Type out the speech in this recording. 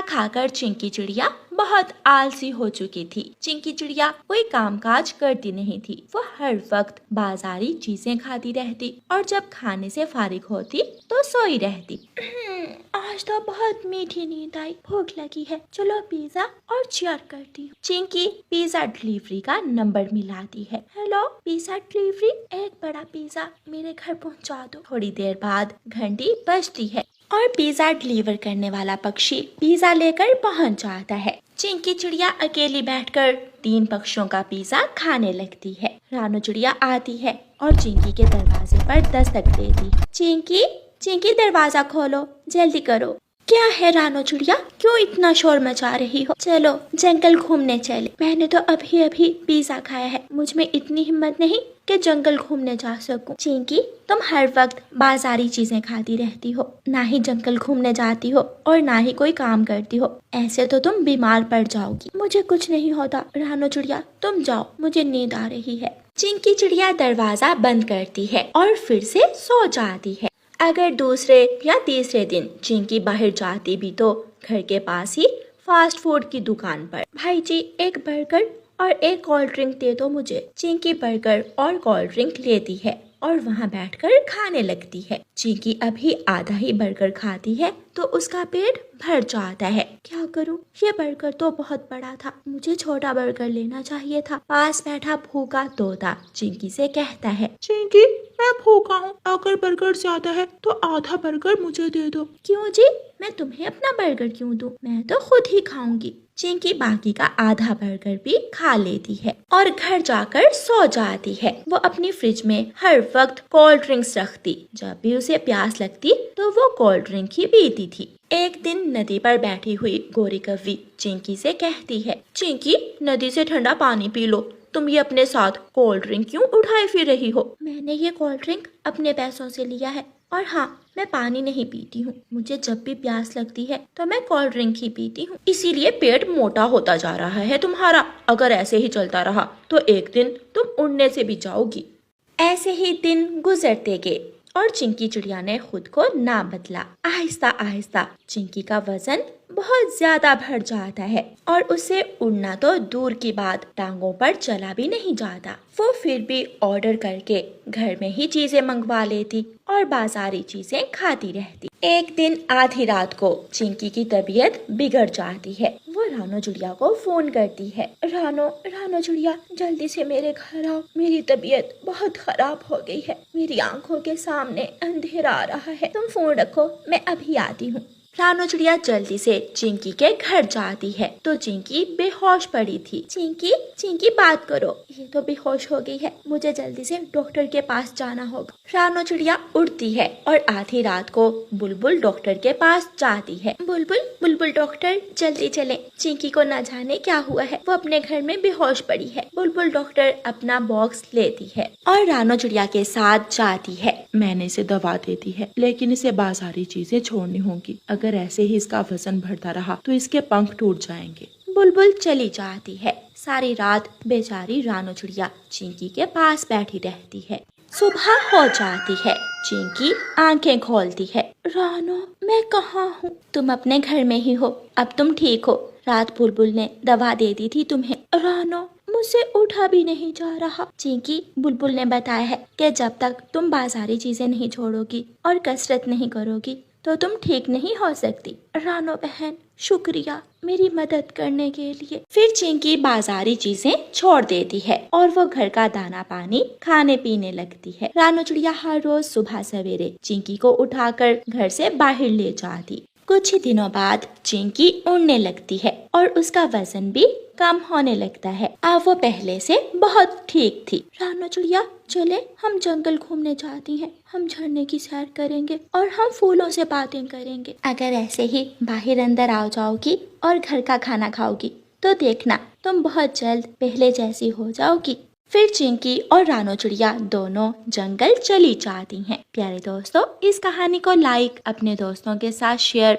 खा खाकर चिंकी चिड़िया बहुत आलसी हो चुकी थी। चिंकी चिड़िया कोई कामकाज करती नहीं थी। वो हर वक्त बाजारी चीजें खाती रहती और जब खाने से फारिग होती तो सोई रहती। आज तो बहुत मीठी नींद आई, भूख लगी है, चलो पिज्जा और चेयर करती हूँ। चिंकी पिज्जा डिलीवरी का नंबर मिलाती है। हेलो पिज्जा डिलीवरी, एक बड़ा पिज्जा मेरे घर पहुँचा दो। थोड़ी देर बाद घंटी बजती है और पिज्जा डिलीवर करने वाला पक्षी पिज्जा लेकर पहुँच जाता है। चिंकी चिड़िया अकेली बैठकर 3 पक्षियों का पिज्जा खाने लगती है। रानू चिड़िया आती है और चिंकी के दरवाजे पर दस्तक देती। चिंकी चिंकी दरवाजा खोलो, जल्दी करो। क्या है रानू चिड़िया, क्यों इतना शोर मचा रही हो? चलो जंगल घूमने चले। मैंने तो अभी अभी पिज्जा खाया है, मुझ में इतनी हिम्मत नहीं कि जंगल घूमने जा सकूं। चिंकी तुम हर वक्त बाजारी चीजें खाती रहती हो, ना ही जंगल घूमने जाती हो और ना ही कोई काम करती हो। ऐसे तो तुम बीमार पड़ जाओगी। मुझे कुछ नहीं होता रानू चिड़िया, तुम जाओ, मुझे नींद आ रही है। चिंकी चिड़िया दरवाजा बंद करती है और फिर से सो जाती है। अगर दूसरे या तीसरे दिन चिंकी बाहर जाती भी तो घर के पास ही फास्ट फूड की दुकान पर। भाई जी एक बर्गर और एक कोल्ड ड्रिंक दे दो मुझे। चिंकी बर्गर और कोल्ड ड्रिंक लेती है और वहाँ बैठकर खाने लगती है। चिंकी अभी आधा ही बर्गर खाती है तो उसका पेट भर जाता है। क्या करूं, ये बर्गर तो बहुत बड़ा था, मुझे छोटा बर्गर लेना चाहिए था। पास बैठा भूखा तोता चिंकी से कहता है, चिंकी मैं भूखा हूँ, अगर बर्गर ज्यादा है तो आधा बर्गर मुझे दे दो। क्यों जी, मैं तुम्हें अपना बर्गर क्यों दूं? मैं तो खुद ही खाऊंगी। चिंकी बाकी का आधा बर्गर भी खा लेती है और घर जाकर सो जाती है। वो अपनी फ्रिज में हर वक्त कोल्ड ड्रिंक्स रखती। जब भी उसे प्यास लगती तो वो कोल्ड ड्रिंक ही पीती थी। एक दिन नदी पर बैठी हुई गोरी कौवी चिंकी से कहती है, चिंकी नदी से ठंडा पानी पी लो, तुम ये अपने साथ कोल्ड ड्रिंक क्यों उठाए फिर रही हो? मैंने ये कोल्ड ड्रिंक अपने पैसों से लिया है और हाँ मैं पानी नहीं पीती हूँ। मुझे जब भी प्यास लगती है तो मैं कोल्ड ड्रिंक ही पीती हूँ, इसीलिए पेट मोटा होता जा रहा है तुम्हारा। अगर ऐसे ही चलता रहा तो एक दिन तुम उड़ने से भी जाओगी। ऐसे ही दिन गुजरते गए और चिंकी चिड़िया ने खुद को ना बदला। आहिस्ता आहिस्ता चिंकी का वजन बहुत ज्यादा बढ़ जाता है और उसे उड़ना तो दूर की बात, टांगों पर चला भी नहीं जाता। वो फिर भी ऑर्डर करके घर में ही चीजें मंगवा लेती और बाजारी चीजें खाती रहती। एक दिन आधी रात को चिंकी की तबीयत बिगड़ जाती है। वो रानू चिड़िया को फोन करती है, रानू चिड़िया जल्दी से मेरे घर आओ, मेरी तबीयत बहुत खराब हो गई है, मेरी आंखों के सामने अंधेरा आ रहा है, तुम फोन रखो मैं अभी आती हूँ। रानू चिड़िया जल्दी से चिंकी के घर जाती है तो चिंकी बेहोश पड़ी थी। चिंकी बात करो, ये तो बेहोश हो गई है, मुझे जल्दी से डॉक्टर के पास जाना होगा। रानू चिड़िया उड़ती है और आधी रात को बुलबुल डॉक्टर के पास जाती है। बुलबुल डॉक्टर जल्दी चले, चिंकी को न जाने क्या हुआ है, वो अपने घर में बेहोश पड़ी है। बुलबुल डॉक्टर अपना बॉक्स लेती है और रानू चिड़िया के साथ जाती है। मैंने इसे दवा दे दी है, लेकिन इसे बाजारी चीजें छोड़नी होंगी। अगर ऐसे ही इसका वजन बढ़ता रहा तो इसके पंख टूट जाएंगे। बुलबुल चली जाती है। सारी रात बेचारी रानू चिड़िया चिंकी के पास बैठी रहती है। सुबह हो जाती है, चिंकी आंखें खोलती है। रानू मैं कहाँ हूँ? तुम अपने घर में ही हो, अब तुम ठीक हो। रात बुलबुल ने दवा दे दी थी तुम्हें। रानू मुझसे उठा भी नहीं जा रहा। चिंकी बुलबुल ने बताया है कि जब तक तुम बाजारी चीजें नहीं छोड़ोगी और कसरत नहीं करोगी तो तुम ठीक नहीं हो सकती। रानू बहन शुक्रिया मेरी मदद करने के लिए। फिर चिंकी बाजारी चीजें छोड़ देती है और वो घर का दाना पानी खाने पीने लगती है। रानू चिड़िया हर रोज सुबह सवेरे चिंकी को उठाकर घर से बाहर ले जाती। कुछ ही दिनों बाद चिंकी उड़ने लगती है और उसका वजन भी कम होने लगता है। अब वो पहले से बहुत ठीक थी। रानू चिड़िया चले हम जंगल घूमने जाती हैं, हम झरने की सैर करेंगे और हम फूलों से बातें करेंगे। अगर ऐसे ही बाहर अंदर आ जाओगी और घर का खाना खाओगी तो देखना तुम बहुत जल्द पहले जैसी हो जाओगी। फिर चिंकी और रानू चिड़िया दोनों जंगल चली जाती हैं। प्यारे दोस्तों, इस कहानी को लाइक, अपने दोस्तों के साथ शेयर